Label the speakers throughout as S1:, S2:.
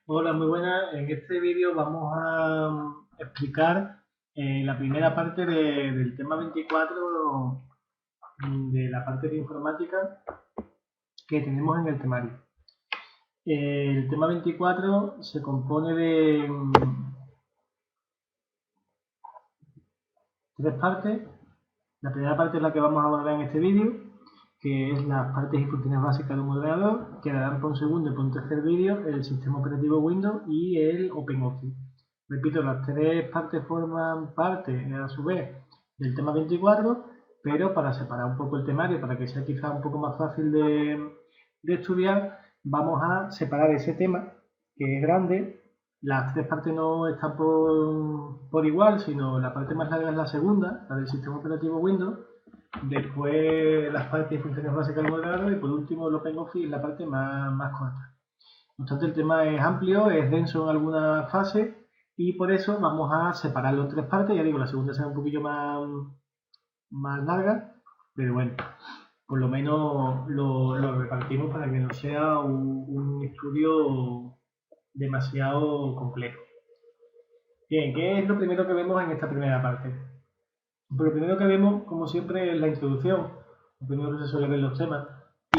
S1: Hola, muy buenas. En este vídeo vamos a explicar la primera parte del tema 24 de la parte de informática que tenemos en el temario. El tema 24 se compone de tres partes. La primera parte es la que vamos a abordar en este vídeo, que es las partes y funciones básicas de un ordenador. Quedarán por un segundo y por un tercer vídeo el sistema operativo Windows y el OpenOffice. Repito, las tres partes forman parte, a su vez, del tema 24, pero para separar un poco el temario, para que sea quizá un poco más fácil de estudiar, vamos a separar ese tema, que es grande. Las tres partes no están por igual, sino la parte más larga es la segunda, la del sistema operativo Windows. Después las partes y funciones básicas del ordenador y por último el OpenOffice, la parte más corta. No obstante, el tema es amplio, es denso en algunas fases y por eso vamos a separarlo en tres partes. Ya digo, la segunda será un poquillo más larga, pero bueno, por lo menos lo repartimos para que no sea un estudio demasiado complejo. Bien, ¿qué es lo primero que vemos en esta primera parte? Pues lo primero que vemos, como siempre, es la introducción. Lo primero que se suele ver en los temas.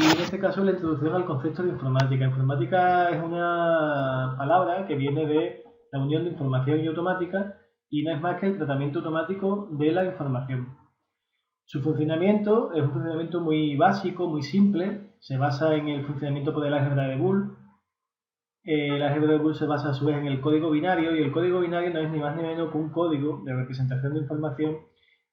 S1: Y en este caso, la introducción al concepto de informática. Informática es una palabra que viene de la unión de información y automática y no es más que el tratamiento automático de la información. Su funcionamiento es un funcionamiento muy básico, muy simple. Se basa en el funcionamiento por el álgebra de Boole. El álgebra de Boole se basa a su vez en el código binario y el código binario no es ni más ni menos que un código de representación de información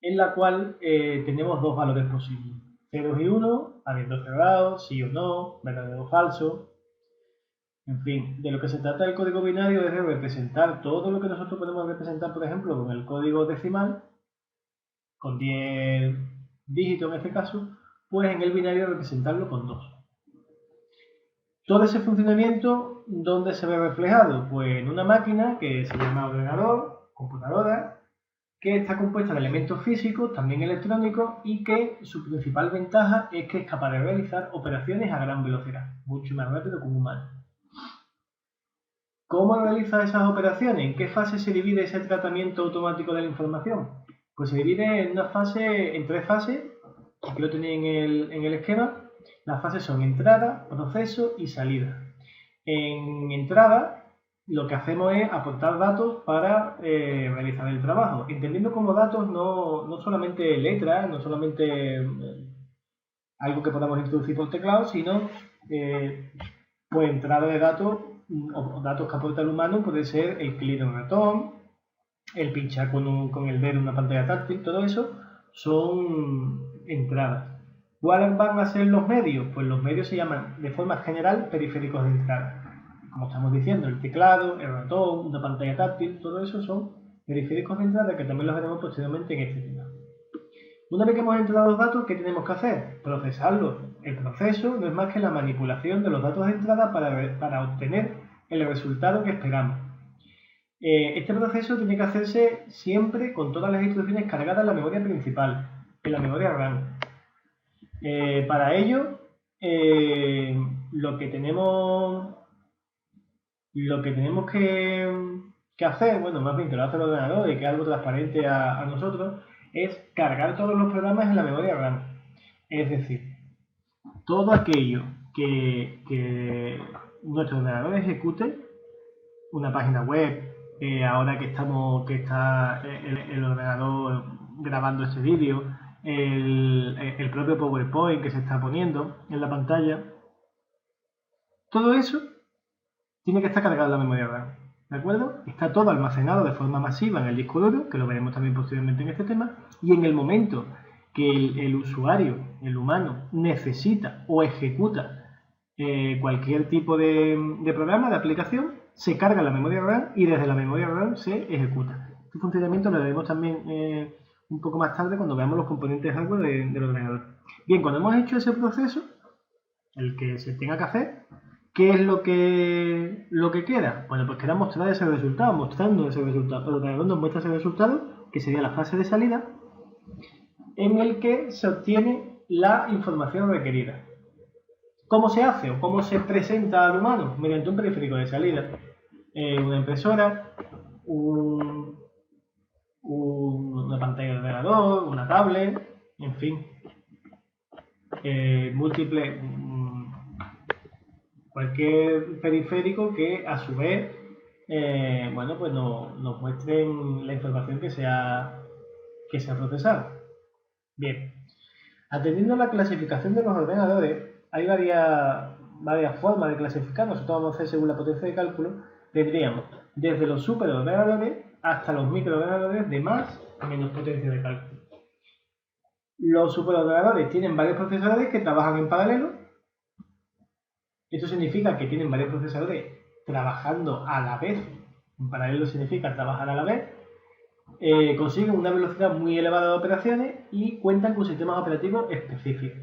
S1: en la cual tenemos dos valores posibles, ceros y 1, habiendo cerrado, sí o no, verdadero o falso. En fin, de lo que se trata el código binario es de representar todo lo que nosotros podemos representar, por ejemplo, con el código decimal, con 10 dígitos en este caso, pues en el binario representarlo con 2. Todo ese funcionamiento, ¿dónde se ve reflejado? Pues en una máquina que se llama ordenador, computadora, que está compuesta de elementos físicos, también electrónicos, y que su principal ventaja es que es capaz de realizar operaciones a gran velocidad, mucho más rápido que un humano. ¿Cómo realiza esas operaciones? ¿En qué fase se divide ese tratamiento automático de la información? Pues se divide en tres fases, aquí lo tenéis en el esquema. Las fases son entrada, proceso y salida. En entrada, lo que hacemos es aportar datos para realizar el trabajo, entendiendo como datos no solamente letras, no solamente algo que podamos introducir por teclado, sino pues entrada de datos o datos que aporta el humano, puede ser el clic de un ratón, el pinchar con el dedo en una pantalla táctil, todo eso son entradas. ¿Cuáles van a ser los medios? Pues los medios se llaman de forma general periféricos de entrada. Como estamos diciendo, el teclado, el ratón, una pantalla táctil, todo eso son periféricos de entrada que también los veremos posteriormente en este tema. Una vez que hemos entrado los datos, ¿qué tenemos que hacer? Procesarlos. El proceso no es más que la manipulación de los datos de entrada para obtener el resultado que esperamos. Este proceso tiene que hacerse siempre con todas las instrucciones cargadas en la memoria principal, en la memoria RAM. Para ello, lo que tenemos que hacer, bueno, más bien que lo hace el ordenador y que es algo transparente a nosotros, es cargar todos los programas en la memoria RAM. Es decir, todo aquello que nuestro ordenador ejecute, una página web, ahora que está el ordenador grabando este vídeo, el propio PowerPoint que se está poniendo en la pantalla, todo eso tiene que estar cargado en la memoria RAM, ¿de acuerdo? Está todo almacenado de forma masiva en el disco duro, que lo veremos también posteriormente en este tema, y en el momento que el usuario, el humano, necesita o ejecuta cualquier tipo de programa, de aplicación, se carga en la memoria RAM y desde la memoria RAM se ejecuta. Este funcionamiento lo veremos también un poco más tarde cuando veamos los componentes hardware del ordenador. Bien, cuando hemos hecho ese proceso, el que se tenga que hacer, ¿qué es lo que queda? Bueno, pues queda mostrar ese resultado, mostrando ese resultado. El ordenador nos muestra ese resultado, que sería la fase de salida, en el que se obtiene la información requerida. ¿Cómo se hace o cómo se presenta al humano? Mediante un periférico de salida. una impresora, una pantalla de ordenador, una tablet, en fin, múltiples, cualquier periférico que a su vez bueno, pues nos muestren la información que se ha procesado. Bien, atendiendo a la clasificación de los ordenadores, hay varias formas de clasificar. Nosotros vamos a hacer según la potencia de cálculo. Tendríamos desde los superordenadores hasta los microordenadores de más a menos potencia de cálculo. Los superordenadores tienen varios procesadores que trabajan en paralelo. Esto significa que tienen varios procesadores trabajando a la vez. En paralelo significa trabajar a la vez. Consiguen una velocidad muy elevada de operaciones y cuentan con sistemas operativos específicos.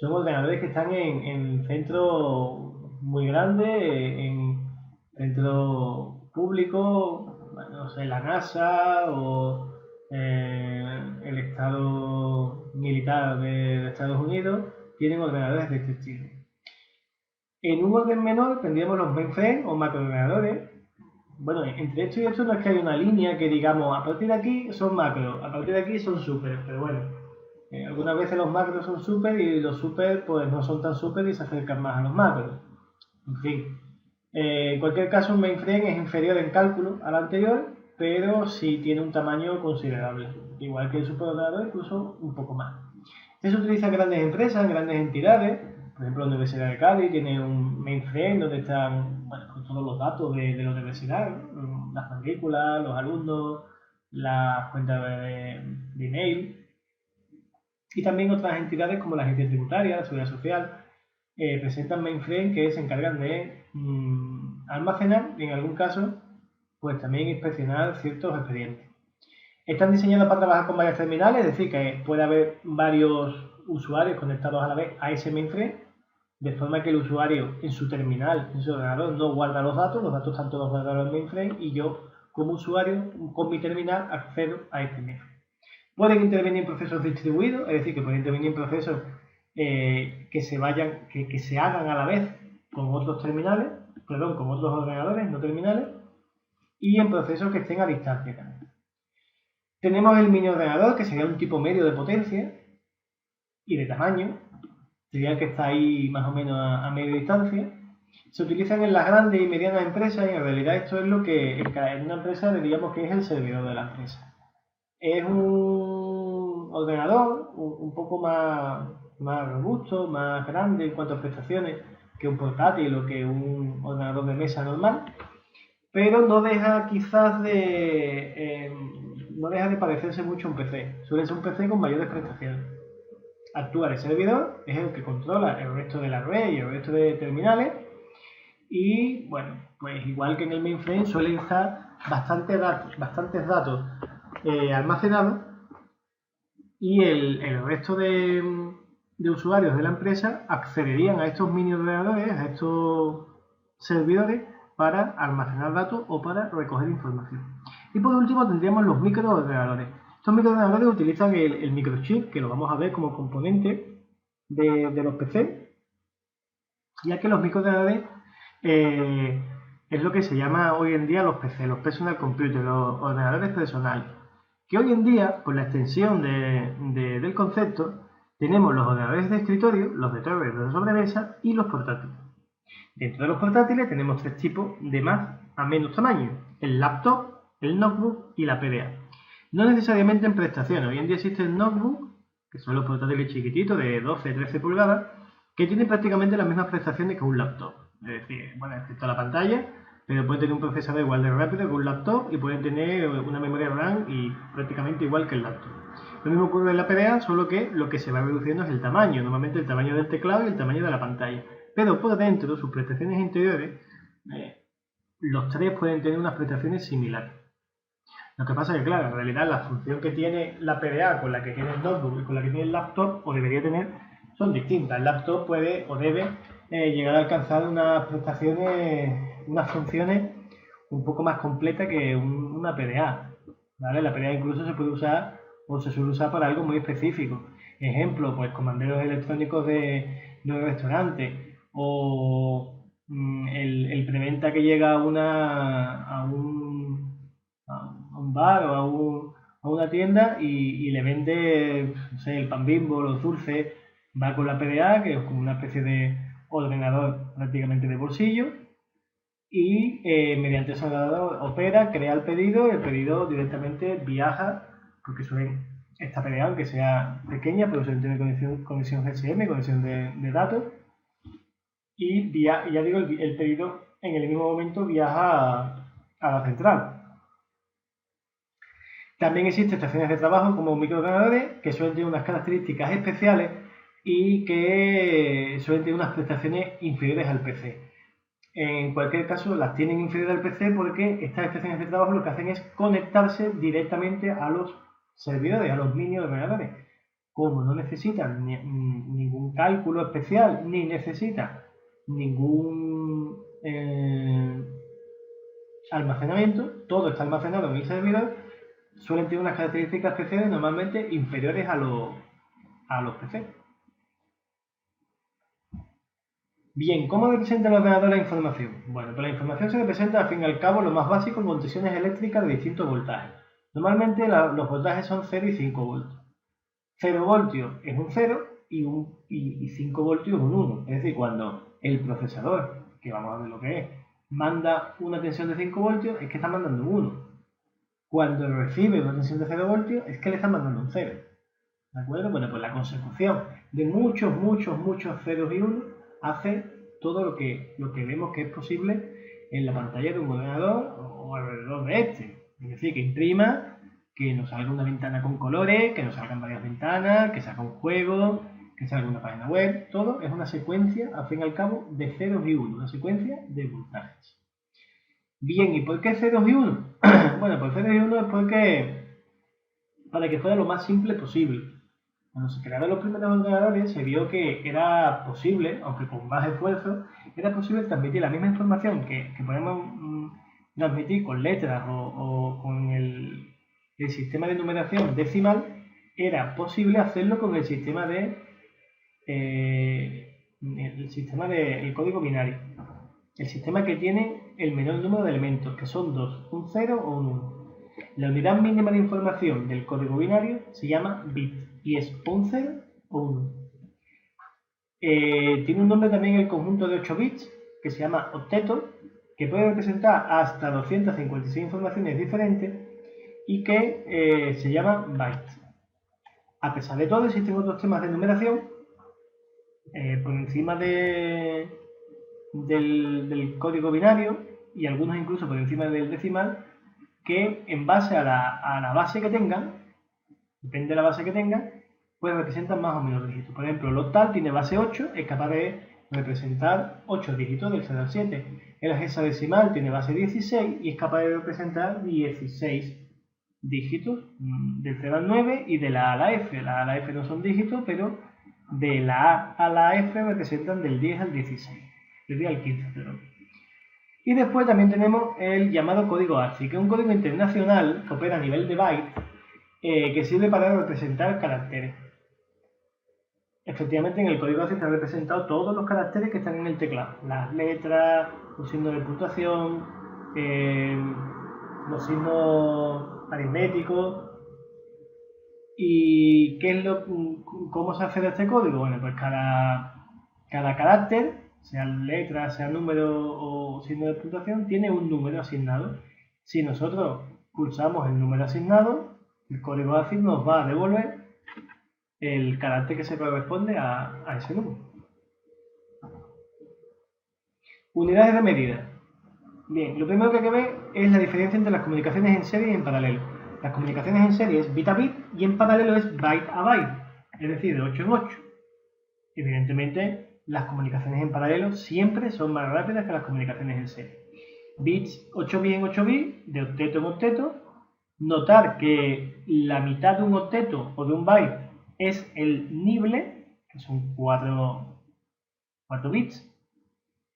S1: Son ordenadores que están en centros muy grandes, en centros públicos, bueno, no sé, la NASA o el Estado militar de Estados Unidos, tienen ordenadores de este estilo. En un orden menor tendríamos los mainframe o macroordenadores. Bueno, entre esto y esto no es que haya una línea que digamos a partir de aquí son macros, a partir de aquí son super, pero bueno, algunas veces los macros son super y los super pues no son tan super y se acercan más a los macros. En fin, en cualquier caso un mainframe es inferior en cálculo al anterior, pero sí tiene un tamaño considerable, igual que el superordenador, incluso un poco más. Esto se utiliza en grandes empresas, en grandes entidades. Por ejemplo, la Universidad de Cádiz tiene un mainframe donde están bueno, todos los datos de la universidad, ¿no? Las matrículas, los alumnos, las cuentas de email. Y también otras entidades como la agencia tributaria, la seguridad social, presentan mainframe que se encargan de almacenar y en algún caso pues también inspeccionar ciertos expedientes. Están diseñados para trabajar con varias terminales, es decir, que puede haber varios usuarios conectados a la vez a ese mainframe, de forma que el usuario en su terminal, en su ordenador, no guarda los datos están todos guardados en el mainframe y yo como usuario con mi terminal accedo a este mainframe. Pueden intervenir en procesos distribuidos, es decir, que pueden intervenir en procesos que se hagan a la vez con otros terminales, perdón, con otros ordenadores, no terminales, y en procesos que estén a distancia también. Tenemos el mini ordenador, que sería un tipo medio de potencia y de tamaño, sería el que está ahí más o menos a media distancia. Se utilizan en las grandes y medianas empresas y en realidad esto es lo que en una empresa diríamos que es el servidor de la empresa. Es un ordenador un poco más robusto, más grande en cuanto a prestaciones que un portátil o que un ordenador de mesa normal, pero no deja quizás no deja de parecerse mucho a un PC. Suele ser un PC con mayores prestaciones. Actúa de servidor, es el que controla el resto de la red y el resto de terminales. Y bueno, pues igual que en el mainframe suelen estar bastantes datos almacenados y el resto de usuarios de la empresa accederían a estos mini ordenadores, a estos servidores para almacenar datos o para recoger información. Y por último tendríamos los microordenadores. Estos microordenadores utilizan el microchip, que lo vamos a ver como componente de los PC, ya que los microordenadores es lo que se llama hoy en día los PC, los personal computers, los ordenadores personales. Que hoy en día, con la extensión del concepto, tenemos los ordenadores de escritorio, los de torre, los de sobremesa y los portátiles. Dentro de los portátiles tenemos tres tipos de más a menos tamaño: el laptop, el notebook y la PDA. No necesariamente en prestaciones. Hoy en día existen notebooks, que son los portátiles chiquititos de 12-13 pulgadas, que tienen prácticamente las mismas prestaciones que un laptop. Es decir, bueno, excepto la pantalla, pero pueden tener un procesador igual de rápido que un laptop y pueden tener una memoria RAM y prácticamente igual que el laptop. Lo mismo ocurre en la PDA, solo que lo que se va reduciendo es el tamaño, normalmente el tamaño del teclado y el tamaño de la pantalla. Pero por dentro, sus prestaciones interiores, los tres pueden tener unas prestaciones similares. Lo que pasa es que, claro, en realidad la función que tiene la PDA con la que tiene el notebook y con la que tiene el laptop, o debería tener, son distintas. El laptop puede o debe llegar a alcanzar unas prestaciones, unas funciones un poco más completas que una PDA. ¿Vale? La PDA incluso se puede usar o se suele usar para algo muy específico. Ejemplo, pues comanderos electrónicos de un restaurante o el preventa que llega a un bar o a una tienda y le vende, no sé, el pan Bimbo, los dulces, va con la PDA, que es como una especie de ordenador prácticamente de bolsillo, y mediante ese ordenador opera, crea el pedido, y el pedido directamente viaja, porque esta PDA, aunque sea pequeña, pero suele tener conexión GSM, conexión de datos, y ya digo, el pedido en el mismo momento viaja a la central. También existen estaciones de trabajo como microordenadores que suelen tener unas características especiales y que suelen tener unas prestaciones inferiores al PC. En cualquier caso, las tienen inferiores al PC porque estas estaciones de trabajo lo que hacen es conectarse directamente a los servidores, a los mini ordenadores. Como no necesitan ningún cálculo especial ni necesitan ningún almacenamiento, todo está almacenado en el servidor, suelen tener unas características especiales normalmente inferiores a los PC. Bien, ¿cómo representa el ordenador la información? Bueno, pues la información se representa al fin y al cabo lo más básico con tensiones eléctricas de distintos voltajes. Normalmente los voltajes son 0 y 5 voltios. 0 voltios es un 0 y 5 voltios es un 1. Es decir, cuando el procesador, que vamos a ver lo que es, manda una tensión de 5 voltios, es que está mandando un 1. Cuando recibe una tensión de 0 voltios, es que le está mandando un 0. ¿De acuerdo? Bueno, pues la consecución de muchos ceros y unos hace todo lo que vemos que es posible en la pantalla de un ordenador o alrededor de este. Es decir, que imprima, que nos salga una ventana con colores, que nos salgan varias ventanas, que salga un juego, que salga una página web. Todo es una secuencia, al fin y al cabo, de ceros y unos, una secuencia de voltajes. Bien, ¿y por qué ceros y unos? Bueno, pues ceros y unos es porque para que fuera lo más simple posible. Cuando se crearon los primeros ordenadores se vio que era posible, aunque con más esfuerzo, era posible transmitir la misma información que podemos transmitir con letras o con el sistema de numeración decimal, era posible hacerlo con el sistema el código binario. El sistema que tiene el menor número de elementos, que son dos, un 0 o un 1. La unidad mínima de información del código binario se llama bit y es un 0 o un 1. Tiene un nombre también el conjunto de 8 bits que se llama octeto, que puede representar hasta 256 informaciones diferentes y que se llama byte. A pesar de todo, existen otros temas de numeración por encima del código binario y algunos incluso por encima del decimal, que en base a la base que tengan, depende de la base que tengan, pues representan más o menos dígitos. Por ejemplo, el octal tiene base 8, es capaz de representar 8 dígitos del 0 al 7. El hexadecimal tiene base 16 y es capaz de representar 16 dígitos del 0 al 9 y de la A a la F. La A a la F no son dígitos, pero de la A a la F representan del 10 al 16, del 10 al 15, perdón. Y después también tenemos el llamado código ASCII, que es un código internacional que opera a nivel de byte, que sirve para representar caracteres. Efectivamente, en el código ASCII están representados todos los caracteres que están en el teclado. Las letras, los signos de puntuación, los signos aritméticos. ¿Y cómo se accede a este código? Bueno, pues cada carácter, sean letras, sean números o signos de puntuación, tiene un número asignado. Si nosotros pulsamos el número asignado, el código ASCII nos va a devolver el carácter que se corresponde a ese número. Unidades de medida. Bien, lo primero que hay que ver es la diferencia entre las comunicaciones en serie y en paralelo. Las comunicaciones en serie es bit a bit y en paralelo es byte a byte, es decir, de 8 en 8. Evidentemente, las comunicaciones en paralelo siempre son más rápidas que las comunicaciones en serie. Bits 8 bits en 8 bits, de octeto en octeto. Notar que la mitad de un octeto o de un byte es el nible, que son 4 bits.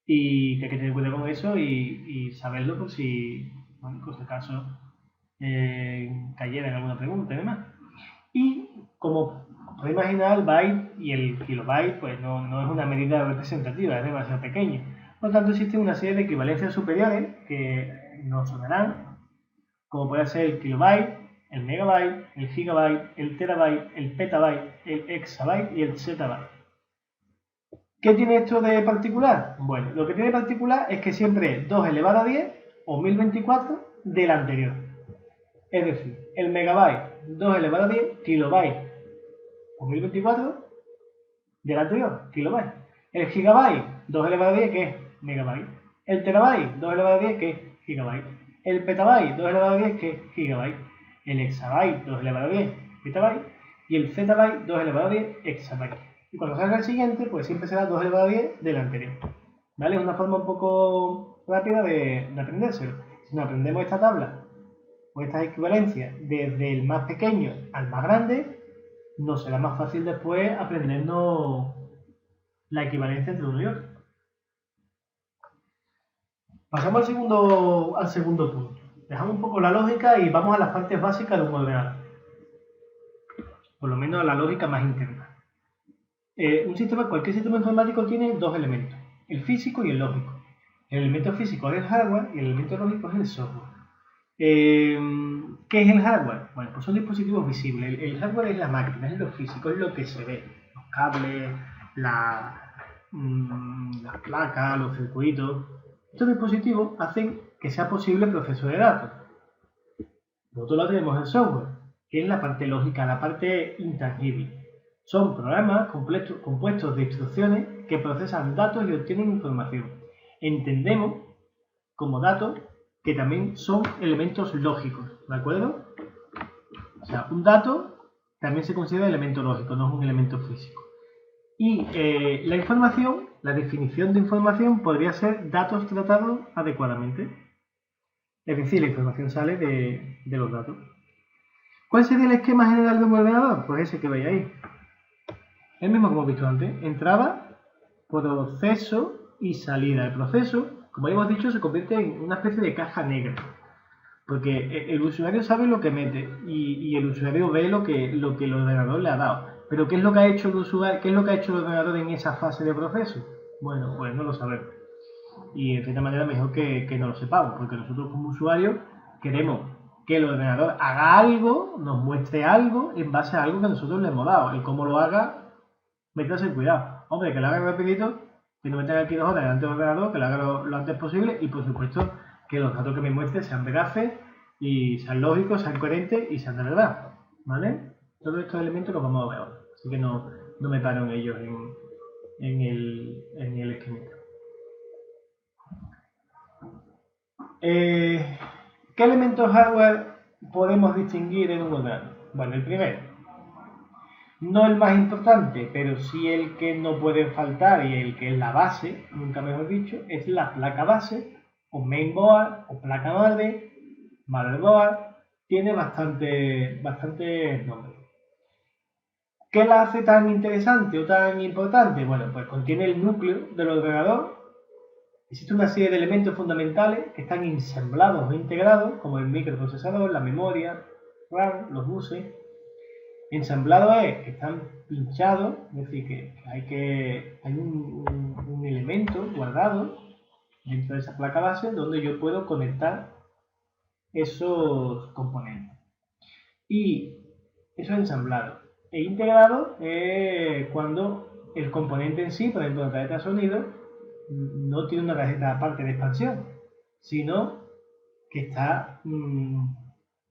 S1: Y que hay que tener cuidado con eso y saberlo por si, bueno, por si acaso cayera en alguna pregunta y demás. Y como podéis imaginar, el byte y el kilobyte pues no es una medida representativa, es demasiado pequeño. Por lo tanto, existen una serie de equivalencias superiores que nos sonarán, como puede ser el kilobyte, el megabyte, el gigabyte, el terabyte, el petabyte, el exabyte y el zettabyte. ¿Qué tiene esto de particular? Bueno, lo que tiene de particular es que siempre es 2 elevado a 10 o 1024 del anterior. Es decir, el megabyte 2 elevado a 10 kilobyte o 1024 del anterior, kilobyte. El gigabyte 2 elevado a 10 que es megabyte. El terabyte 2 elevado a 10 que es gigabyte. El petabyte 2 elevado a 10 que es gigabyte. El exabyte 2 elevado a 10 petabyte. Y el zettabyte 2 elevado a 10 exabyte. Y cuando salga el siguiente, pues siempre será 2 elevado a 10 del anterior. ¿Vale? Es una forma un poco rápida de aprendérselo. Si nos aprendemos esta tabla o estas equivalencias desde el más pequeño al más grande, nos será más fácil después aprendernos la equivalencia entre uno y otro. Pasamos al segundo punto. Dejamos un poco la lógica y vamos a las partes básicas de un ordenador. Por lo menos a la lógica más interna. Cualquier sistema informático tiene dos elementos, el físico y el lógico. El elemento físico es el hardware y el elemento lógico es el software. ¿Qué es el hardware? Bueno, pues son dispositivos visibles. El hardware es la máquina, es lo físico, es lo que se ve. Los cables, las placas, los circuitos. Estos dispositivos hacen que sea posible el proceso de datos. Por otro lado tenemos el software, que es la parte lógica, la parte intangible. Son programas compuestos de instrucciones que procesan datos y obtienen información. Entendemos como datos que también son elementos lógicos, ¿de acuerdo? O sea, un dato también se considera elemento lógico, no es un elemento físico. Y la información, la definición de información podría ser datos tratados adecuadamente. Es decir, la información sale de los datos. ¿Cuál sería el esquema general de un ordenador? Pues ese que veis ahí. El mismo que hemos visto antes. Entrada, proceso y salida. El proceso, como hemos dicho, se convierte en una especie de caja negra. Porque el usuario sabe lo que mete y el usuario ve lo que el ordenador le ha dado. Pero ¿qué es lo que ha hecho el usuario? ¿Qué es lo que ha hecho el ordenador en esa fase de proceso? Bueno, pues no lo sabemos. Y de cierta manera mejor que no lo sepamos, porque nosotros como usuarios queremos que el ordenador haga algo, nos muestre algo en base a algo que nosotros le hemos dado. El cómo lo haga, métase cuidado. Hombre, que lo haga rapidito, que no me tenga aquí 2 horas delante del ordenador, que lo haga lo antes posible y por supuesto que los datos que me muestre sean veraces y sean lógicos, sean coherentes y sean de verdad. ¿Vale? Todos estos elementos los vamos a ver ahora. Así que no me paro en ellos en el esquemita. ¿Qué elementos hardware podemos distinguir en un ordenador? Bueno, el primero, no el más importante, pero sí el que no puede faltar y el que es la base, nunca mejor dicho, es la placa base, o mainboard, o placa madre, motherboard, tiene bastante nombres. ¿Qué la hace tan interesante o tan importante? Bueno, pues contiene el núcleo del ordenador. Existe una serie de elementos fundamentales que están ensamblados o integrados, como el microprocesador, la memoria, RAM, los buses. Ensamblado es que están pinchados, es decir, que hay un elemento guardado dentro de esa placa base donde yo puedo conectar esos componentes. Y eso es ensamblado. E integrado es cuando el componente en sí, por ejemplo, la tarjeta de sonido, no tiene una tarjeta aparte de expansión, sino que está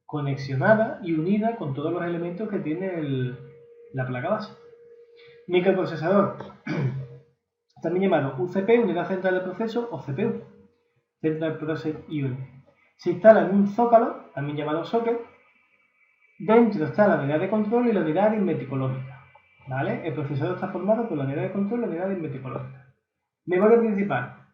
S1: conexionada y unida con todos los elementos que tiene la placa base. Microprocesador, también llamado UCP, Unidad Central de Proceso, o CPU, Central Process Unit. Se instala en un zócalo, también llamado socket. Dentro está la unidad de control y la unidad aritmético lógica. ¿Vale? El procesador está formado por la unidad de control y la unidad aritmético lógica. Memoria principal.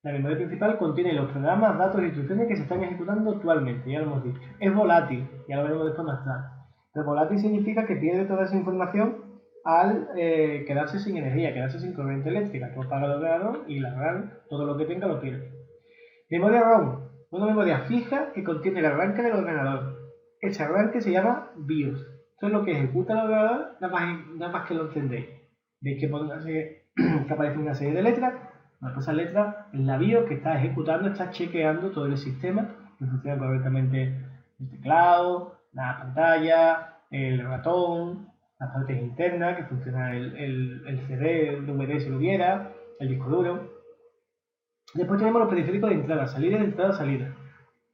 S1: La memoria principal contiene los programas, datos e instrucciones que se están ejecutando actualmente, ya lo hemos dicho. Es volátil, ya lo veremos después más tarde. Pero volátil significa que pierde toda esa información al quedarse sin energía, quedarse sin corriente eléctrica. Tú apagas el ordenador y la RAM, todo lo que tenga lo pierde. Memoria ROM, una memoria fija que contiene el arranque del ordenador. Ese arranque se llama BIOS. Esto es lo que ejecuta el ordenador, nada más que lo entendéis. Veis que aparece una serie de letras Bueno, esa letra es la BIOS que está ejecutando, está chequeando todo el sistema, que funciona correctamente el teclado, la pantalla, el ratón, las partes internas, que funciona el CD, el DVD si lo hubiera, el disco duro. Después tenemos los periféricos de entrada, salida, de entrada, salida.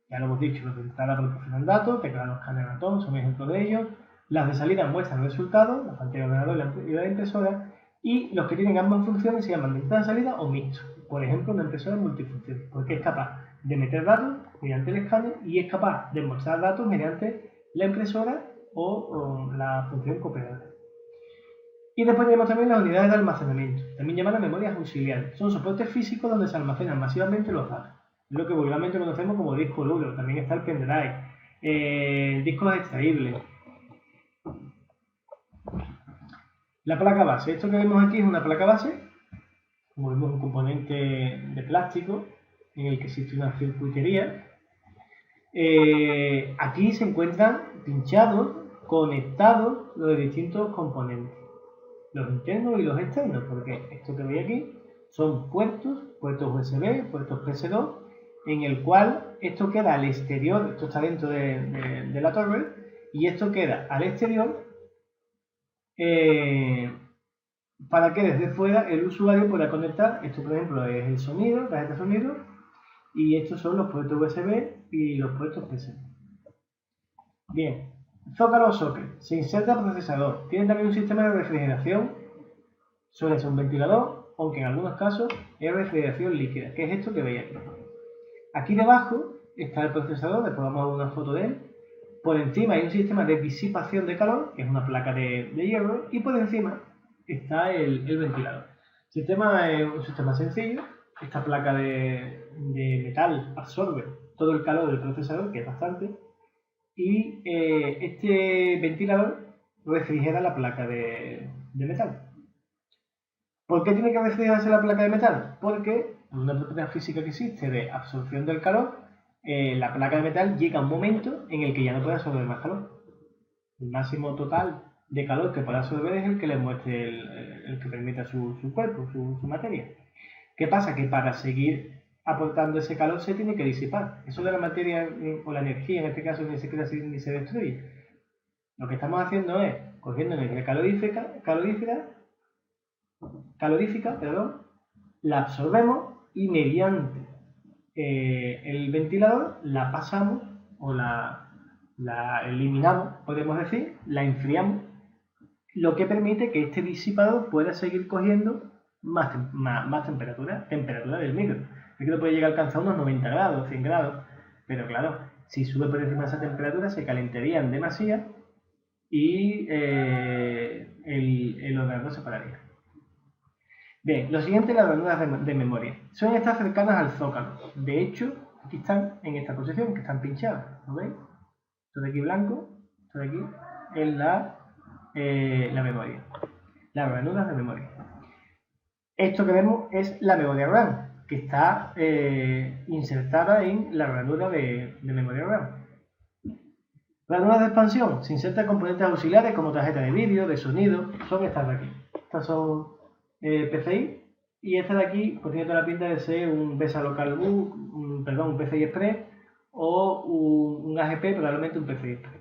S1: Ya lo hemos dicho, los de entrada proporcionan datos, teclado, escáner, ratón, son ejemplos de ellos. Las de salida muestran resultados, la pantalla de ordenador y la impresora. Y los que tienen ambas funciones se llaman de entrada, salida o mixto. Por ejemplo, una impresora multifunción, porque es capaz de meter datos mediante el escáner y es capaz de mostrar datos mediante la impresora o la función copiadora. Y después tenemos también las unidades de almacenamiento, también llamadas memorias auxiliares. Son soportes físicos donde se almacenan masivamente los datos. Es lo que vulgarmente conocemos como disco duro. También está el pendrive, discos extraíbles. La placa base. Esto que vemos aquí es una placa base. Como vemos, un componente de plástico en el que existe una circuitería. Aquí se encuentran pinchados, conectados los distintos componentes, los internos y los externos, porque esto que veis aquí son puertos USB, puertos PS2, en el cual esto queda al exterior, esto está dentro de la torre, y esto queda al exterior para que desde fuera el usuario pueda conectar. Esto, por ejemplo, es el sonido, tarjeta de sonido, y estos son los puertos USB y los puertos PC. Bien, zócalo o socket. Se inserta el procesador. Tiene también un sistema de refrigeración. Suele ser un ventilador, aunque en algunos casos es refrigeración líquida, que es esto que veis aquí. Aquí debajo está el procesador, después vamos a ver una foto de él. Por encima hay un sistema de disipación de calor, que es una placa de hierro, y por encima está el ventilador. El sistema es un sistema sencillo. Esta placa de metal absorbe todo el calor del procesador, que es bastante, y este ventilador refrigera la placa de metal. ¿Por qué tiene que refrigerarse la placa de metal? Porque, por una propiedad física que existe de absorción del calor, la placa de metal llega a un momento en el que ya no puede absorber más calor. El máximo total de calor que puede absorber es el que le muestre el que permita su cuerpo, su materia. ¿Qué pasa? Que para seguir aportando ese calor se tiene que disipar. Eso de la materia o la energía, en este caso, ni se crea ni se destruye. Lo que estamos haciendo es cogiendo energía calorífica, la absorbemos y mediante el ventilador la pasamos o la eliminamos, podemos decir, la enfriamos, lo que permite que este disipador pueda seguir cogiendo más temperatura del micro. El micro puede llegar a alcanzar unos 90 grados, 100 grados, pero claro, si sube por encima de esa temperatura se calentarían demasiado y el ordenador se pararía. Bien, lo siguiente, las ranuras de memoria. Son estas cercanas al zócalo. De hecho, aquí están en esta posición, que están pinchadas. ¿Lo veis? Esto de aquí blanco, esto de aquí es la memoria. Las ranuras de memoria. Esto que vemos es la memoria RAM, que está insertada en la ranura de memoria RAM. Ranuras de expansión. Se insertan componentes auxiliares como tarjeta de vídeo, de sonido. Son estas de aquí. Estas son PCI, y esta de aquí pues tiene toda la pinta de ser un BESA Local Boot, un PCI Express o un AGP, probablemente un PCI Express,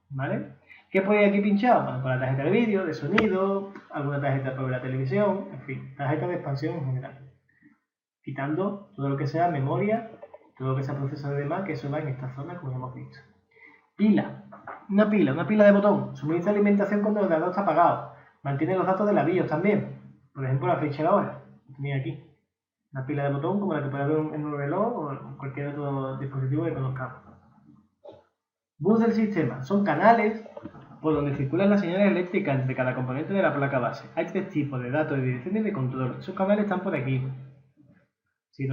S1: ¿vale? ¿Qué podéis aquí pinchado? Bueno, con la tarjeta de vídeo, de sonido, alguna tarjeta para ver la televisión, en fin, tarjeta de expansión en general, quitando todo lo que sea memoria, todo lo que sea procesador de demás, que eso va en esta zona, como ya hemos visto. Pila. Una pila de botón. Suministra alimentación cuando el ordenador está apagado. Mantiene los datos de la BIOS también. Por ejemplo, la fecha y la hora. Tenía aquí una pila de botón como la que puede haber en un reloj o en cualquier otro dispositivo que conozcamos. Bus del sistema. Son canales por donde circulan las señales eléctricas entre cada componente de la placa base. Hay 3 tipos de datos de dirección y de control. Esos canales están por aquí. Si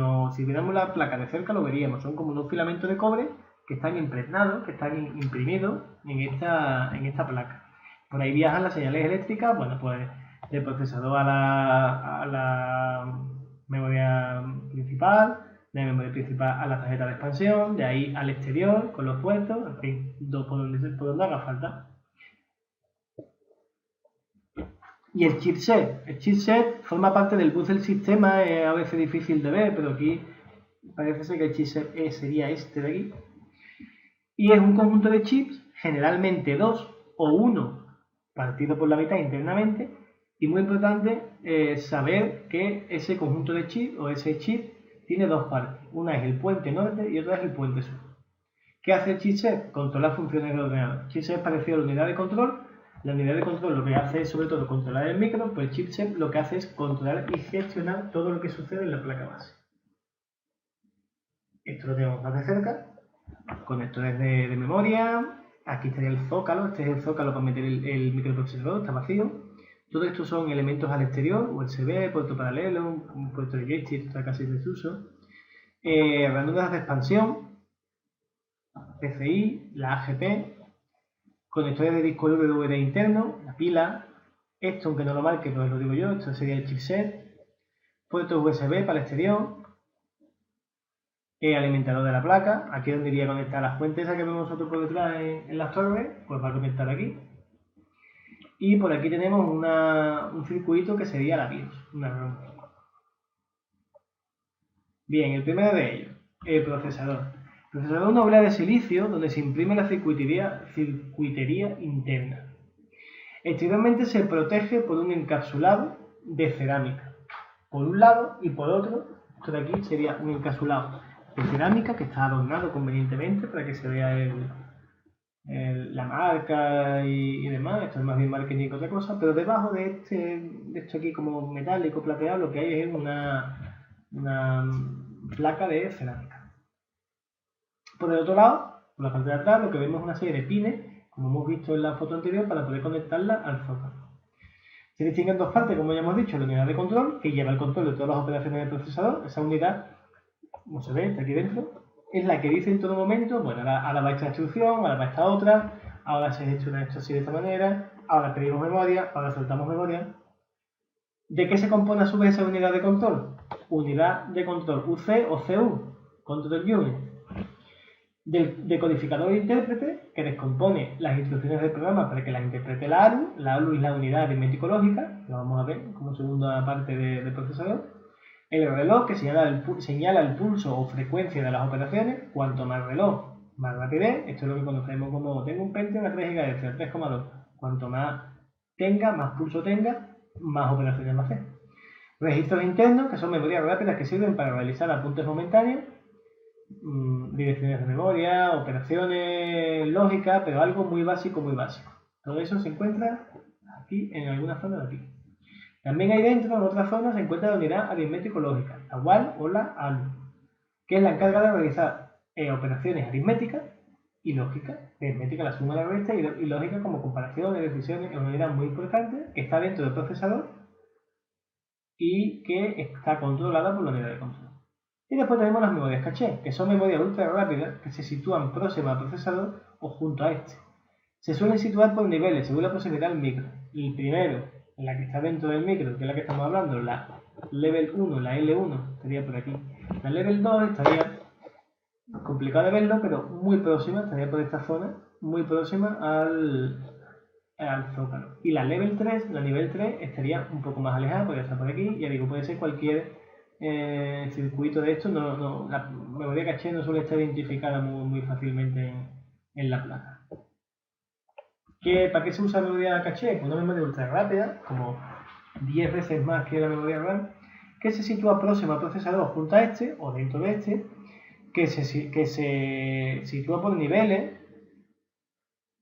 S1: viéramos la placa de cerca lo veríamos. Son como unos filamentos de cobre que están impregnados, que están imprimidos en esta placa. Por ahí viajan las señales eléctricas, bueno, pues del procesador a la memoria principal, de la memoria principal a la tarjeta de expansión, de ahí al exterior con los puertos, en fin, por donde haga falta. Y el chipset. El chipset forma parte del bus del sistema, es a veces difícil de ver, pero aquí parece ser que el chipset sería este de aquí. Y es un conjunto de chips, generalmente 2 o 1, partido por la mitad internamente. Y muy importante saber que ese conjunto de chips o ese chip tiene dos partes. Una es el puente norte y otra es el puente sur. ¿Qué hace el chipset? Controlar funciones del ordenador. El chipset es parecido a la unidad de control. La unidad de control lo que hace es sobre todo controlar el micro, pues el chipset lo que hace es controlar y gestionar todo lo que sucede en la placa base. Esto lo tenemos más de cerca. Conectores de memoria. Aquí estaría el zócalo. Este es el zócalo para meter el microprocesador, está vacío. Todo esto son elementos al exterior, USB, puerto paralelo, un puerto de joystick, está casi en desuso. Ranuras de expansión, PCI, la AGP, conectores de disco duro DVD interno, la pila, esto aunque no lo marque, pues lo digo yo, esto sería el chipset, puertos USB para el exterior, alimentador de la placa, aquí donde iría a conectar las fuentes esas que vemos nosotros por detrás en las torres, pues va a conectar aquí. Y por aquí tenemos un circuito que sería la BIOS, una ROM. Bien, el primero de ellos, el procesador. El procesador es una oblea de silicio donde se imprime la circuitería interna. Exteriormente se protege por un encapsulado de cerámica. Por un lado y por otro, esto de aquí sería un encapsulado de cerámica que está adornado convenientemente para que se vea la marca y demás. Esto es más bien marketing que otra cosa, pero debajo de esto aquí como metálico plateado lo que hay es una placa de cerámica. Por el otro lado, por la parte de atrás, lo que vemos es una serie de pines, como hemos visto en la foto anterior, para poder conectarla al zócalo. Se distinguen dos partes, como ya hemos dicho, la unidad de control, que lleva el control de todas las operaciones del procesador. Esa unidad, como se ve, está aquí dentro, es la que dice en todo momento, bueno, ahora va esta instrucción, ahora va esta otra, ahora se gestiona esto así de esta manera, ahora pedimos memoria, ahora soltamos memoria. ¿De qué se compone a su vez esa unidad de control? Unidad de control UC o CU, Control Unit. Del decodificador de intérprete, que descompone las instrucciones del programa para que las interprete la ALU. La ALU es la unidad aritmético-lógica, que lo vamos a ver como segunda parte del procesador. El reloj, que señala el pulso o frecuencia de las operaciones. Cuanto más reloj, más rapidez. Esto es lo que conocemos como tengo un Pentium a 3 GHz, a 3,2. Cuanto más tenga, más pulso tenga, más operaciones va a hacer. Registros internos, que son memorias rápidas que sirven para realizar apuntes momentáneos, direcciones de memoria, operaciones lógicas, pero algo muy básico, muy básico. Todo eso se encuentra aquí en alguna zona de aquí. También ahí dentro, en otra zona, se encuentra la unidad aritmético-lógica, la WAL o la ALU, que es la encargada de realizar operaciones aritméticas y lógicas. Aritmética, la suma de la resta, y lógica como comparaciones, decisiones. Es una unidad muy importante que está dentro del procesador y que está controlada por la unidad de control. Y después tenemos las memorias caché, que son memorias ultra rápidas que se sitúan próximas al procesador o junto a este. Se suelen situar por niveles según la proximidad del micro. Y primero, en la que está dentro del micro, que es la que estamos hablando, la Level 1, la L1, estaría por aquí. La Level 2 estaría complicado de verlo, pero muy próxima, estaría por esta zona, muy próxima al zócalo. Y la Level 3, la nivel 3, estaría un poco más alejada, podría estar por aquí. Ya digo, puede ser cualquier circuito de esto. La memoria caché no suele estar identificada muy fácilmente en la placa. ¿Para qué se usa la memoria caché? Pues una memoria ultra rápida, como 10 veces más que la memoria RAM, que se sitúa próxima al procesador junto a este, o dentro de este, que se sitúa por niveles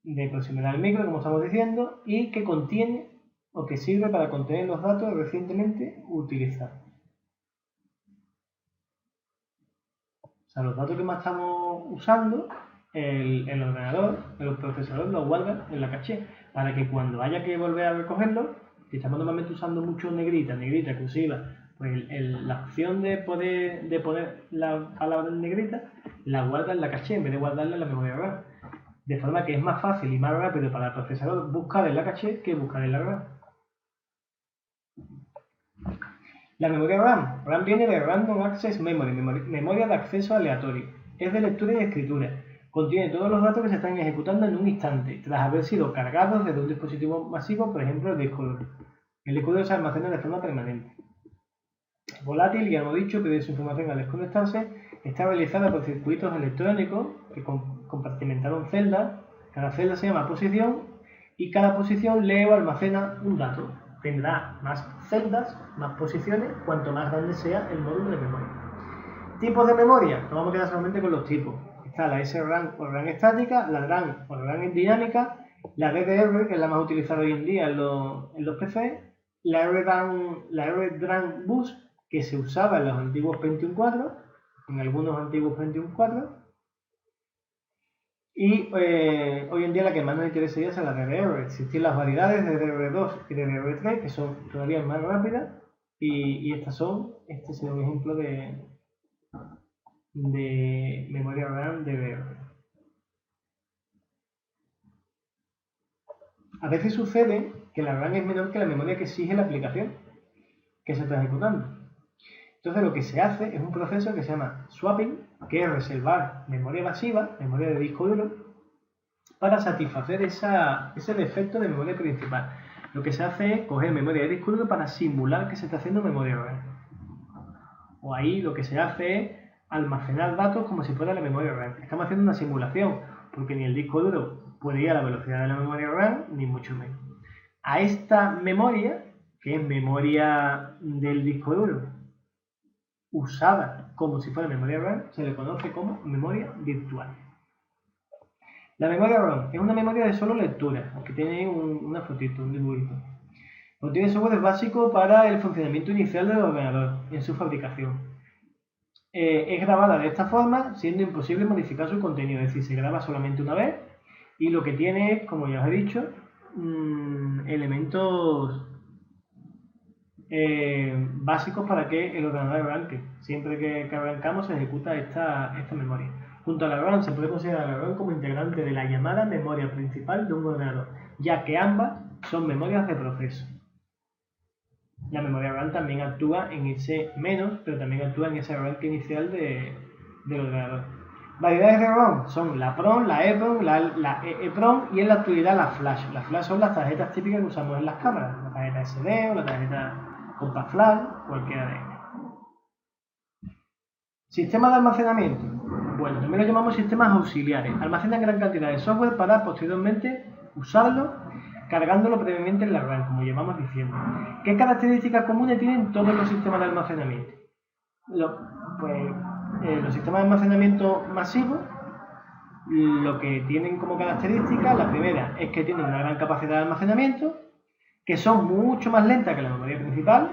S1: de proximidad al micro, como estamos diciendo, y que contiene o que sirve para contener los datos recientemente utilizados. O sea, los datos que más estamos usando, el ordenador, el procesador los guarda en la caché, para que cuando haya que volver a recogerlo, si estamos normalmente usando mucho negrita, cursiva, pues la opción de poner la palabra en negrita, la guarda en la caché en vez de guardarla en la memoria RAM. De forma que es más fácil y más rápido para el procesador buscar en la caché que buscar en la RAM. La memoria RAM. RAM viene de Random Access Memory, memoria de acceso aleatorio. Es de lectura y escritura. Contiene todos los datos que se están ejecutando en un instante, tras haber sido cargados desde un dispositivo masivo, por ejemplo el disco duro. El disco duro se almacena de forma permanente. Volátil, ya hemos dicho, pierde su información al desconectarse. Está realizada por circuitos electrónicos que compartimentaron celdas. Cada celda se llama posición y cada posición lee o almacena un dato. Tendrá más celdas, más posiciones, cuanto más grande sea el módulo de memoria. Tipos de memoria, nos vamos a quedar solamente con los tipos. Está la SRAM o RAM estática, la RAM o RAM dinámica, la DDR, que es la más utilizada hoy en día en los PC, la RDRAM Bus, que se usaba en los antiguos Pentium 4, en algunos antiguos Pentium 4, y hoy en día la que más nos interesaría es la DDR. Existen las variedades de DDR2 y DDR3, que son todavía más rápidas, y este sería un ejemplo de memoria RAM DDR. A veces sucede que la RAM es menor que la memoria que exige la aplicación que se está ejecutando. Entonces lo que se hace es un proceso que se llama swapping, que es reservar memoria evasiva, memoria de disco duro, para satisfacer ese defecto de memoria principal. Lo que se hace es coger memoria de disco duro para simular que se está haciendo memoria RAM. O ahí lo que se hace es almacenar datos como si fuera la memoria RAM. Estamos haciendo una simulación, porque ni el disco duro puede ir a la velocidad de la memoria RAM, ni mucho menos. A esta memoria, que es memoria del disco duro, usada como si fuera memoria RAM, se le conoce como memoria virtual. La memoria RAM es una memoria de solo lectura, aunque tiene una fotito, un dibujito. Contiene software básico para el funcionamiento inicial del ordenador en su fabricación. Es grabada de esta forma, siendo imposible modificar su contenido, es decir, se graba solamente una vez y lo que tiene es, como ya os he dicho, elementos básicos para que el ordenador arranque. Siempre que arrancamos se ejecuta esta memoria. Junto a la RAM se puede considerar la RAM como integrante de la llamada memoria principal de un ordenador, ya que ambas son memorias de proceso. La memoria RAM también actúa en ese menos, pero también actúa en ese arranque inicial del ordenador. Variedades de RAM son la PROM, la EPROM, la EEPROM y en la actualidad la Flash. Las Flash son las tarjetas típicas que usamos en las cámaras, la tarjeta SD o la tarjeta Compact Flash, cualquiera de ellas. Sistema de almacenamiento. Bueno, también lo llamamos sistemas auxiliares. Almacenan gran cantidad de software para posteriormente usarlo cargándolo previamente en la RAM, como llevamos diciendo. ¿Qué características comunes tienen todos los sistemas de almacenamiento? Los sistemas de almacenamiento masivos, lo que tienen como característica, la primera es que tienen una gran capacidad de almacenamiento, que son mucho más lentas que la memoria principal,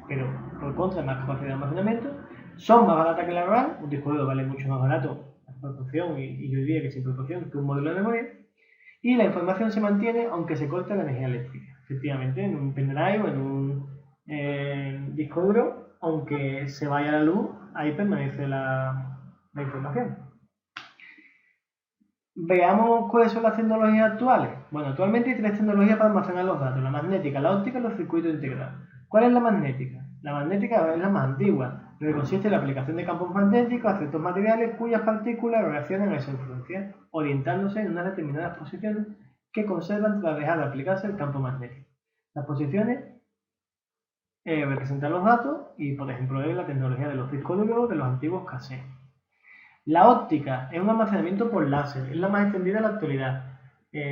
S1: pero por contra más capacidad de almacenamiento, son más baratas que la RAM, un disco duro vale mucho más barato en proporción y yo diría que sin proporción que un módulo de memoria, y la información se mantiene aunque se corte la energía eléctrica. Efectivamente, en un pendrive o en un disco duro, aunque se vaya la luz, ahí permanece la información. Veamos cuáles son las tecnologías actuales. Bueno, actualmente hay tres tecnologías para almacenar los datos: la magnética, la óptica y los circuitos integrados. ¿Cuál es la magnética? La magnética es la más antigua, pero consiste en la aplicación de campos magnéticos a ciertos materiales cuyas partículas reaccionan a esa influencia, orientándose en unas determinadas posiciones que conservan tras dejar de aplicarse el campo magnético. Las posiciones representan los datos y, por ejemplo, es la tecnología de los discos duros de los antiguos cassettes. La óptica es un almacenamiento por láser, es la más extendida en la actualidad.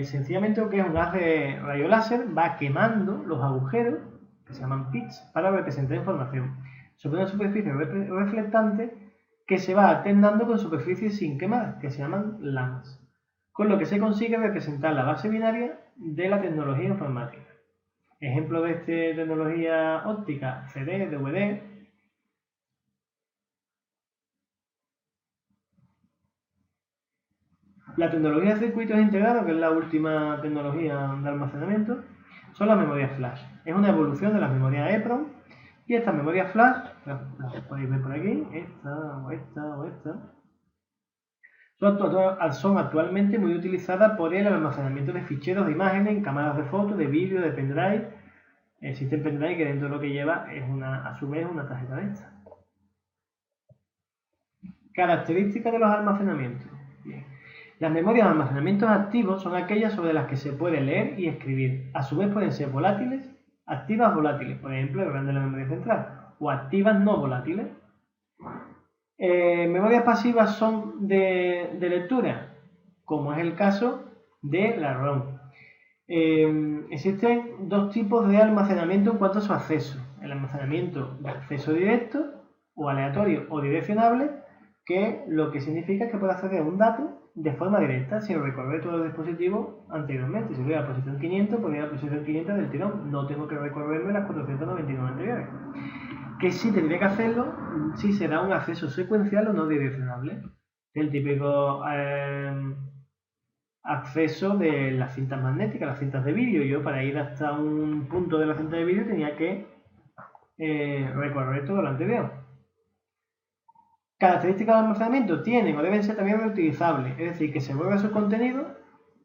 S1: Sencillamente lo que es un haz de rayo láser va quemando los agujeros, que se llaman pits, para representar información sobre una superficie reflectante que se va alternando con superficies sin quemar, que se llaman LANs, con lo que se consigue representar la base binaria de la tecnología informática. Ejemplo de esta tecnología óptica: CD, DVD. La tecnología de circuitos integrados, que es la última tecnología de almacenamiento, son las memorias flash. Es una evolución de las memorias EEPROM y estas memorias flash, las podéis ver por aquí, esta o esta, son actualmente muy utilizadas por el almacenamiento de ficheros de imágenes en cámaras de fotos, de vídeo, de pendrive. Existe el pendrive que dentro de lo que lleva es a su vez una tarjeta de esta. Características de los almacenamientos. Bien. Las memorias de almacenamiento activos son aquellas sobre las que se puede leer y escribir. A su vez pueden ser volátiles, activas volátiles, por ejemplo, el RAM de la memoria central, o activas no volátiles. Memorias pasivas son de lectura, como es el caso de la ROM. Existen dos tipos de almacenamiento en cuanto a su acceso. El almacenamiento de acceso directo o aleatorio o direccionable, que lo que significa es que puede acceder a un dato de forma directa sin recorrer todo el dispositivo anteriormente. Si voy a la posición 500, pues voy a la posición 500 del tirón. No tengo que recorrerme las 499 anteriores. Que sí tendría que hacerlo si se da un acceso secuencial o no direccionable. El típico acceso de las cintas magnéticas, las cintas de vídeo. Yo para ir hasta un punto de la cinta de vídeo tenía que recorrer todo lo anterior. Características de almacenamiento tienen o deben ser también reutilizables, es decir, que se borra su contenido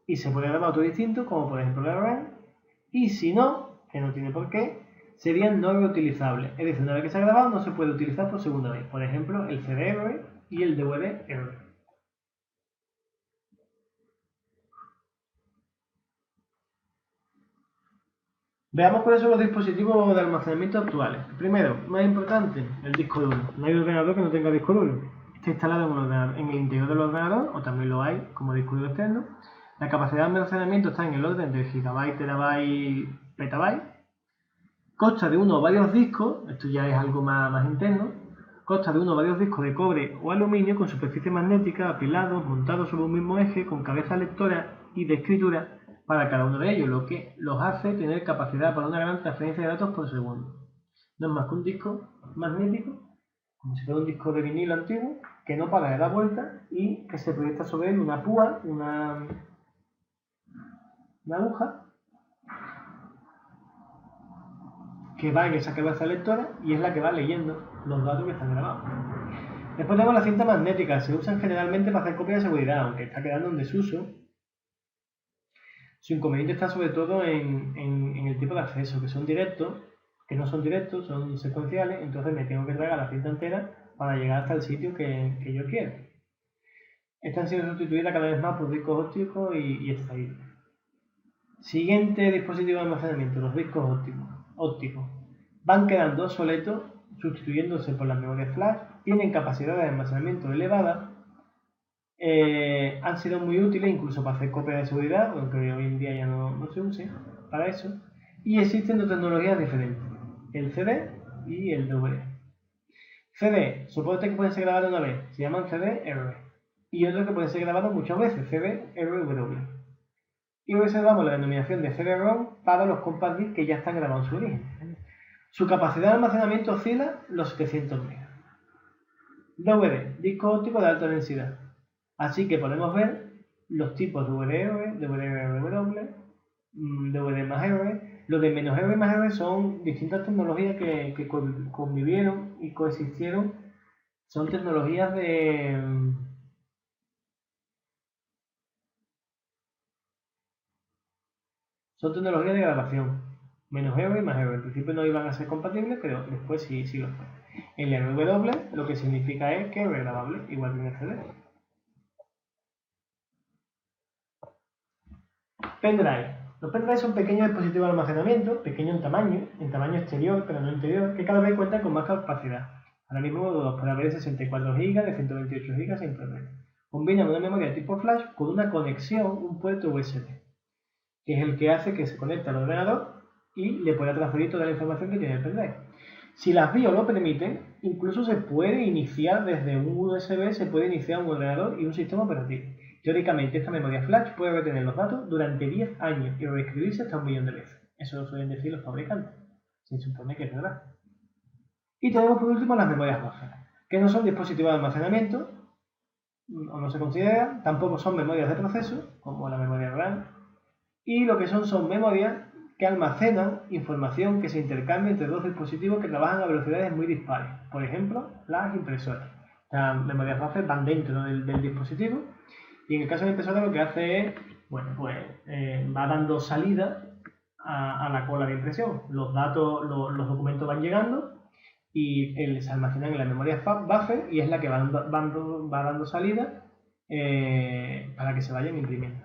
S1: y se puede grabar otro distinto, como por ejemplo la RAM, y si no, que no tiene por qué, serían no reutilizables, es decir, una vez que se ha grabado no se puede utilizar por segunda vez, por ejemplo el CD-R y el DVD-R. Veamos cuáles son los dispositivos de almacenamiento actuales. Primero, más importante, el disco duro. No hay ordenador que no tenga disco duro. Está instalado en el interior del ordenador, o también lo hay como disco duro externo. La capacidad de almacenamiento está en el orden de gigabyte, terabyte, petabyte. Consta de uno o varios discos, esto ya es algo más interno. Consta de uno o varios discos de cobre o aluminio con superficie magnética, apilados, montados sobre un mismo eje, con cabeza lectora y de escritura para cada uno de ellos, lo que los hace tener capacidad para una gran transferencia de datos por segundo. No es más que un disco magnético, como si fuera un disco de vinilo antiguo, que no para de dar vueltas y que se proyecta sobre él una púa, una aguja, que va en esa cabeza lectora y es la que va leyendo los datos que están grabados. Después tenemos la cinta magnética, se usan generalmente para hacer copias de seguridad, aunque está quedando en desuso. Su inconveniente está sobre todo en el tipo de acceso, que son directos, que no son directos, son secuenciales, entonces me tengo que tragar la cinta entera para llegar hasta el sitio que yo quiero. Están siendo sustituidas cada vez más por discos ópticos y extraíbles. Siguiente dispositivo de almacenamiento, los discos ópticos. Van quedando obsoletos, sustituyéndose por las memorias flash, tienen capacidad de almacenamiento elevada, han sido muy útiles incluso para hacer copias de seguridad, aunque hoy en día ya no se use para eso, y existen dos tecnologías diferentes, el CD y el DVD. CD, soporte que pueden ser grabados una vez, se llaman CD-R, y otros que pueden ser grabados muchas veces, CD-RW. Y reservamos la denominación de CD-ROM para los compact disc que ya están grabados en su origen. Su capacidad de almacenamiento oscila los 700 MB. DVD, disco óptico de alta densidad. Así que podemos ver los tipos DVD-R, DVD-RW, DVD más R. Los de menos R más R son distintas tecnologías que convivieron y coexistieron. Son tecnologías de grabación. Menos R y más R. En principio no iban a ser compatibles, pero después sí lo fue. El RW lo que significa es que es regrabable, igual que en el CD. Pendrive. Los pendrives son pequeños dispositivos de almacenamiento, pequeños en tamaño exterior, pero no interior, que cada vez cuentan con más capacidad. Ahora mismo los puede haber de 64 GB, de 128 GB sin problema. Combinan una memoria tipo flash con una conexión, un puerto USB, que es el que hace que se conecte al ordenador y le pueda transferir toda la información que tiene el pendrive. Si las BIOS lo permiten, incluso se puede iniciar desde un USB, se puede iniciar un ordenador y un sistema operativo. Teóricamente, esta memoria flash puede retener los datos durante 10 años y reescribirse hasta 1 millón de veces. Eso lo suelen decir los fabricantes. Se supone que es verdad. Y tenemos por último las memorias buffer, que no son dispositivos de almacenamiento, o no se consideran, tampoco son memorias de proceso, como la memoria RAM, y lo que son memorias que almacenan información que se intercambia entre dos dispositivos que trabajan a velocidades muy dispares. Por ejemplo, las impresoras. Las memorias buffer van dentro del dispositivo. Y en el caso de la impresora lo que hace es, va dando salida a la cola de impresión. Los datos, los documentos van llegando y se almacenan en la memoria buffer y es la que va dando salida para que se vayan imprimiendo.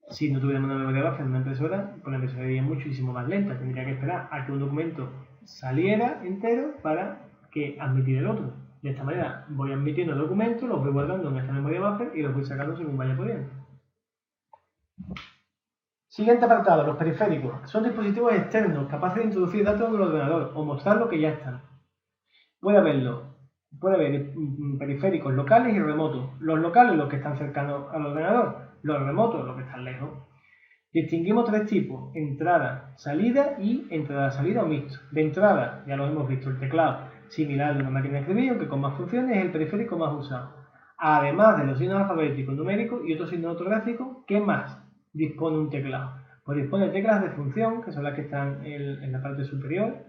S1: Si no tuviéramos una memoria buffer en una impresora, pues la impresora iría muchísimo más lenta. Tendría que esperar a que un documento saliera entero para que admitir el otro. De esta manera voy admitiendo el documento, los voy guardando en esta memoria buffer y los voy sacando según vaya pudiendo. Siguiente apartado, los periféricos. Son dispositivos externos capaces de introducir datos en el ordenador o mostrar lo que ya están. Puede haber periféricos locales y remotos. Los locales, los que están cercanos al ordenador. Los remotos, los que están lejos. Distinguimos tres tipos: entrada, salida y entrada-salida o mixto. De entrada, ya lo hemos visto, el teclado, similar de una máquina de escribir, aunque con más funciones, es el periférico más usado. Además de los signos alfabéticos, numéricos y otros signos ortográficos, ¿qué más dispone un teclado? Pues dispone de teclas de función, que son las que están en la parte superior,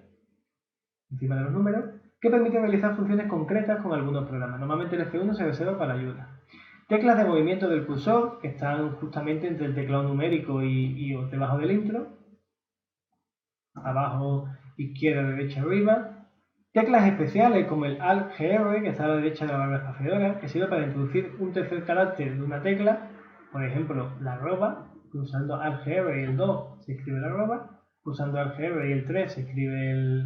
S1: encima de los números, que permiten realizar funciones concretas con algunos programas. Normalmente el F1 se reserva para ayuda. Teclas de movimiento del cursor, que están justamente entre el teclado numérico y debajo del intro. Abajo, izquierda, derecha, arriba. Teclas especiales como el Alt-GR, que está a la derecha de la barra espaciadora, que sirve para introducir un tercer carácter de una tecla. Por ejemplo, la arroba. Usando Alt-GR y el 2 se escribe la arroba. Usando Alt-GR y el 3 se escribe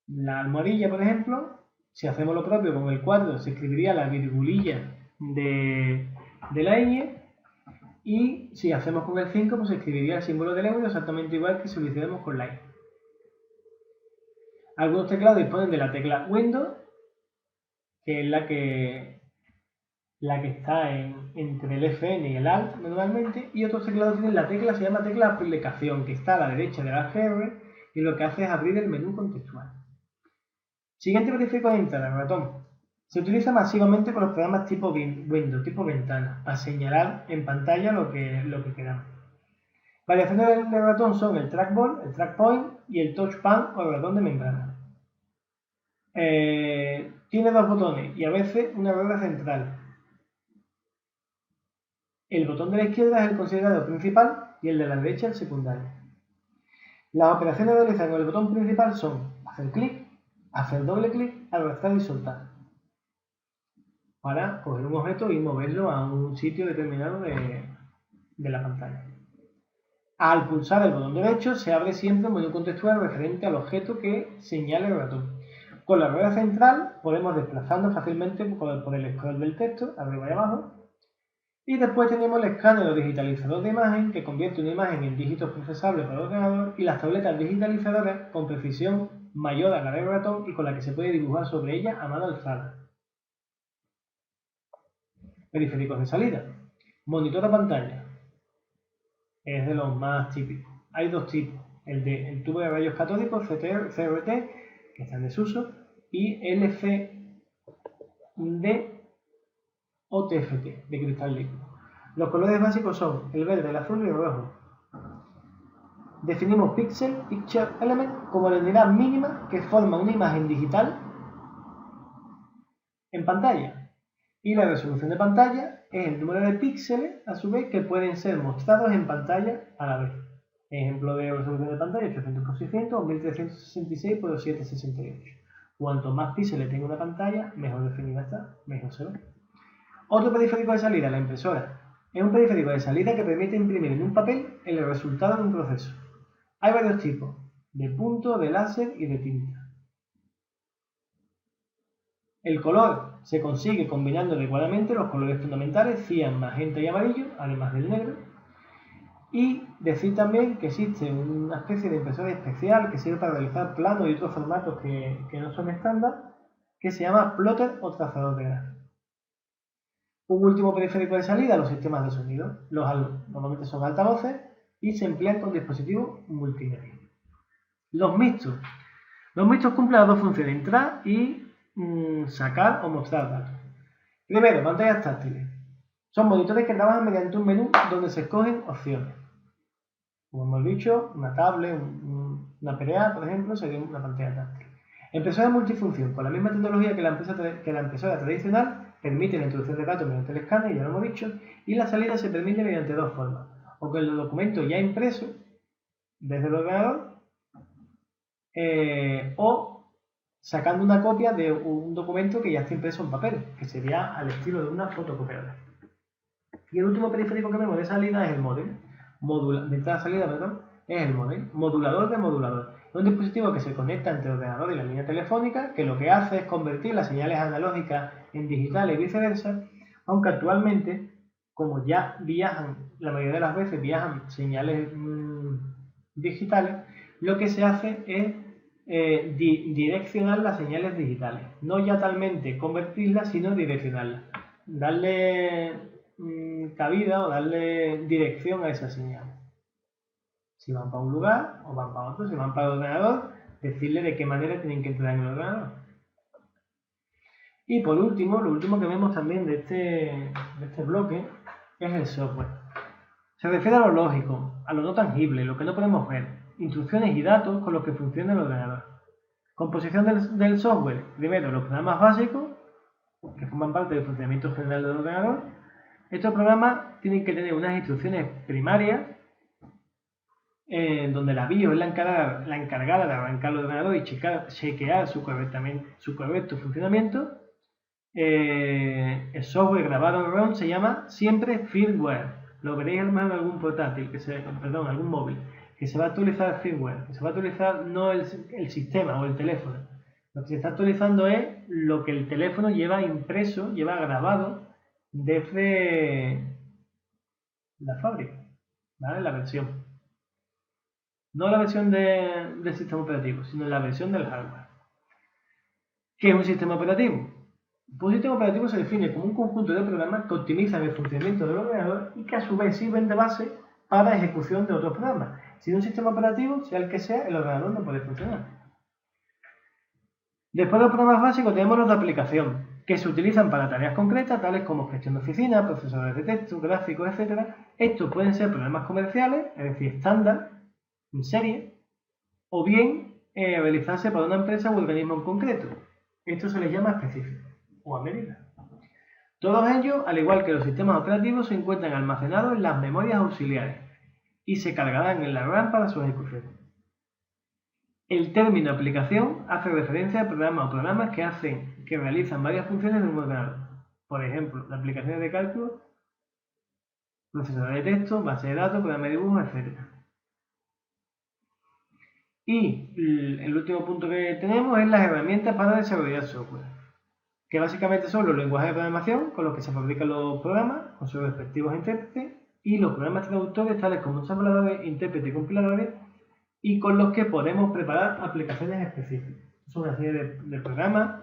S1: la almohadilla, por ejemplo. Si hacemos lo propio con el 4 se escribiría la virgulilla de la ñ, y si hacemos con el 5 pues se escribiría el símbolo del euro exactamente igual que si lo hiciéramos con la i. Algunos teclados disponen de la tecla Windows, que es la que está entre el FN y el Alt normalmente, y otros teclados tienen la tecla, se llama tecla aplicación, que está a la derecha del Alt-GR y lo que hace es abrir el menú contextual. Siguiente periférico de entrada, el ratón. Se utiliza masivamente con los programas tipo Windows, tipo ventana, para señalar en pantalla lo que queramos. Variaciones del ratón son el trackball, el trackpoint y el touchpad o el ratón de membrana. Tiene dos botones y a veces una rueda central. El botón de la izquierda es el considerado principal y el de la derecha el secundario. Las operaciones realizadas con el botón principal son hacer clic, hacer doble clic, arrastrar y soltar, para coger un objeto y moverlo a un sitio determinado de la pantalla. Al pulsar el botón derecho se abre siempre un menú contextual referente al objeto que señala el ratón. Con la rueda central podemos desplazarnos fácilmente por el scroll del texto, arriba y abajo. Y después tenemos el escáner o digitalizador de imagen, que convierte una imagen en dígitos procesables para el ordenador, y las tabletas digitalizadoras con precisión mayor a la del ratón y con la que se puede dibujar sobre ella a mano alzada. Periféricos de salida. Monitor a pantalla. Es de los más típicos. Hay dos tipos. El tubo de rayos catódicos, CRT, que está en desuso, y LCD o TFT, de cristal líquido. Los colores básicos son el verde, el azul y el rojo. Definimos Pixel Element como la unidad mínima que forma una imagen digital en pantalla. Y la resolución de pantalla es el número de píxeles, a su vez, que pueden ser mostrados en pantalla a la vez. Ejemplo de resolución de pantalla: 800 x 600 o 1366 x 768. Cuanto más píxeles tenga una pantalla, mejor definida está, mejor se ve. Otro periférico de salida, la impresora. Es un periférico de salida que permite imprimir en un papel el resultado de un proceso. Hay varios tipos: de punto, de láser y de tinta. El color se consigue combinando adecuadamente los colores fundamentales cian, magenta y amarillo, además del negro. Y decir también que existe una especie de impresora especial que sirve para realizar planos y otros formatos que no son estándar, que se llama plotter o trazador de grafos. Un último periférico de salida, los sistemas de sonido. Normalmente son altavoces y se emplean con dispositivos multimedia. Los mixtos. Los mixtos cumplen las dos funciones: entrar y sacar o mostrar datos. Primero, pantallas táctiles. Son monitores que trabajan mediante un menú donde se escogen opciones. Como hemos dicho, una tablet, una PDA, por ejemplo, sería una pantalla táctil. Impresora multifunción. Con la misma tecnología que la impresora tradicional, permite la introducción de datos mediante el escáner, ya lo hemos dicho, y la salida se permite mediante dos formas: o con el documento ya impreso desde el ordenador, o sacando una copia de un documento que ya está impreso en papel, que sería al estilo de una fotocopiadora. Y el último periférico que vemos de salida es el módem. De entrada-salida, perdón, es el módem. Modulador de modulador. Es un dispositivo que se conecta entre el ordenador y la línea telefónica, que lo que hace es convertir las señales analógicas en digitales y viceversa, aunque actualmente, como ya viajan, la mayoría de las veces viajan señales digitales, lo que se hace es direccionar las señales digitales. No ya talmente convertirlas, sino direccionarlas. Darle cabida o darle dirección a esa señal. Si van para un lugar o van para otro, si van para el ordenador, decirle de qué manera tienen que entrar en el ordenador. Y por último, lo último que vemos también de este bloque es el software. Se refiere a lo lógico, a lo no tangible, lo que no podemos ver, instrucciones y datos con los que funciona el ordenador. Composición del software. Primero, los programas básicos, que forman parte del funcionamiento general del ordenador. Estos programas tienen que tener unas instrucciones primarias, donde la BIOS es la encargada de arrancar el ordenador y chequear su correcto funcionamiento. El software grabado en ROM se llama siempre firmware. Lo veréis a lo mejor en algún portátil, algún móvil, que se va a actualizar el firmware, que se va a actualizar no el sistema o el teléfono. Lo que se está actualizando es lo que el teléfono lleva impreso, lleva grabado desde la fábrica, ¿vale? La versión. No la versión del sistema operativo, sino la versión del hardware. ¿Qué es un sistema operativo? Un sistema operativo se define como un conjunto de programas que optimizan el funcionamiento del ordenador y que a su vez sirven de base para la ejecución de otros programas. Sin un sistema operativo, sea el que sea, el ordenador no puede funcionar. Después de los programas básicos tenemos los de aplicación, que se utilizan para tareas concretas, tales como gestión de oficina, procesadores de texto, gráficos, etc. Estos pueden ser programas comerciales, es decir, estándar, en serie, o bien realizarse por una empresa u organismo en concreto. Esto se les llama específico o a medida. Todos ellos, al igual que los sistemas operativos, se encuentran almacenados en las memorias auxiliares y se cargarán en la RAM para su ejecución. El término aplicación hace referencia a programas o programas que realizan varias funciones en un ordenador. Por ejemplo, las aplicaciones de cálculo, procesadores de texto, base de datos, programa de dibujo, etc. Y el último punto que tenemos es las herramientas para desarrollar software, que básicamente son los lenguajes de programación con los que se fabrican los programas, con sus respectivos intérpretes, y los programas traductores tales como ensambladores, intérpretes y compiladores, y con los que podemos preparar aplicaciones específicas. Son una serie de programas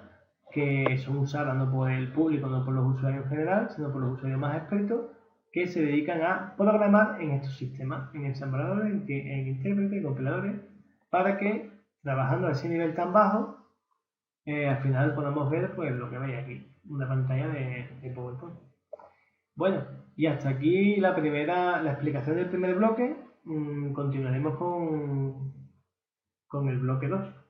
S1: que son usados no por el público, no por los usuarios en general, sino por los usuarios más expertos, que se dedican a programar en estos sistemas, en ensambladores, en intérpretes, compiladores, para que, trabajando a ese nivel tan bajo, al final podemos ver pues, lo que veis aquí, una pantalla de PowerPoint. Bueno, y hasta aquí la explicación del primer bloque. Continuaremos con el bloque 2.